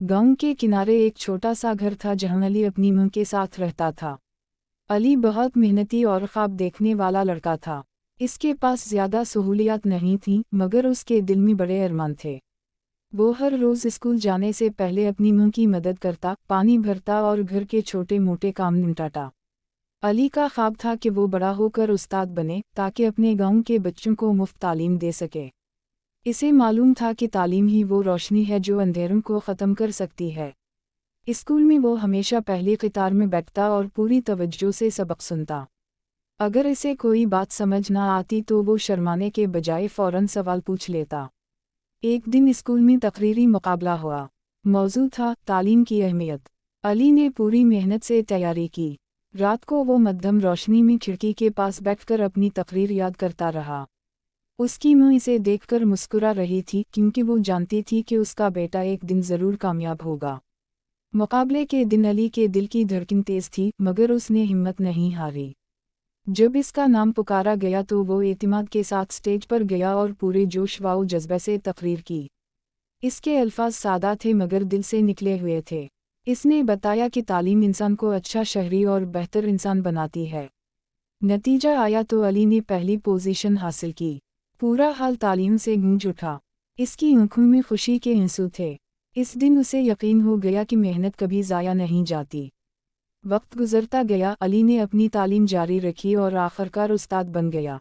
गांव के किनारे एक छोटा सा घर था जहां अली अपनी मां के साथ रहता था। अली बहुत मेहनती और ख्वाब देखने वाला लड़का था। इसके पास ज़्यादा सहूलियात नहीं थीं, मगर उसके दिल में बड़े अरमान थे। वो हर रोज़ स्कूल जाने से पहले अपनी मां की मदद करता, पानी भरता और घर के छोटे मोटे काम निपटाता। अली का ख्वाब था कि वो बड़ा होकर उस्ताद बने, ताकि अपने गांव के बच्चों को मुफ्त तालीम दे सके। इसे मालूम था कि तालीम ही वो रोशनी है जो अंधेरों को ख़त्म कर सकती है। स्कूल में वो हमेशा पहली कतार में बैठता और पूरी तवज्जो से सबक सुनता। अगर इसे कोई बात समझ ना आती तो वो शर्माने के बजाय फ़ौरन सवाल पूछ लेता। एक दिन स्कूल में तकरीरी मुकाबला हुआ। मौजू था तालीम की अहमियत। अली ने पूरी मेहनत से तैयारी की। रात को वो मध्यम रोशनी में खिड़की के पास बैठकर अपनी तकरीर याद करता रहा। उसकी मां इसे देखकर मुस्कुरा रही थी, क्योंकि वो जानती थी कि उसका बेटा एक दिन ज़रूर कामयाब होगा। मुकाबले के दिन अली के दिल की धड़कन तेज़ थी, मगर उसने हिम्मत नहीं हारी। जब इसका नाम पुकारा गया तो वो एतिमाद के साथ स्टेज पर गया और पूरे जोश व जज्बे से तकरीर की। इसके अल्फाज सादा थे मगर दिल से निकले हुए थे। इसने बताया कि तालीम इंसान को अच्छा शहरी और बेहतर इंसान बनाती है। नतीजा आया तो अली ने पहली पोजीशन हासिल की। पूरा हाल तालीम से गूंज उठा। इसकी आंखों में खुशी के आंसू थे। इस दिन उसे यकीन हो गया कि मेहनत कभी ज़ाया नहीं जाती। वक्त गुजरता गया, अली ने अपनी तालीम जारी रखी और आखिरकार उस्ताद बन गया।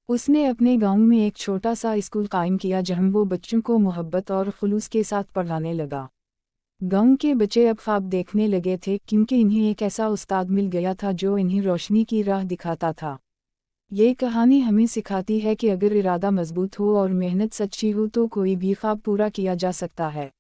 उसने अपने गांव में एक छोटा सा स्कूल कायम किया जहां वो बच्चों को मोहब्बत और खुलूस के साथ पढ़ाने लगा। गांव के बच्चे अब ख्वाब देखने लगे थे, क्योंकि इन्हें एक ऐसा उस्ताद मिल गया था जो इन्हें रोशनी की राह दिखाता था। ये कहानी हमें सिखाती है कि अगर इरादा मजबूत हो और मेहनत सच्ची हो तो कोई भी ख्वाब पूरा किया जा सकता है।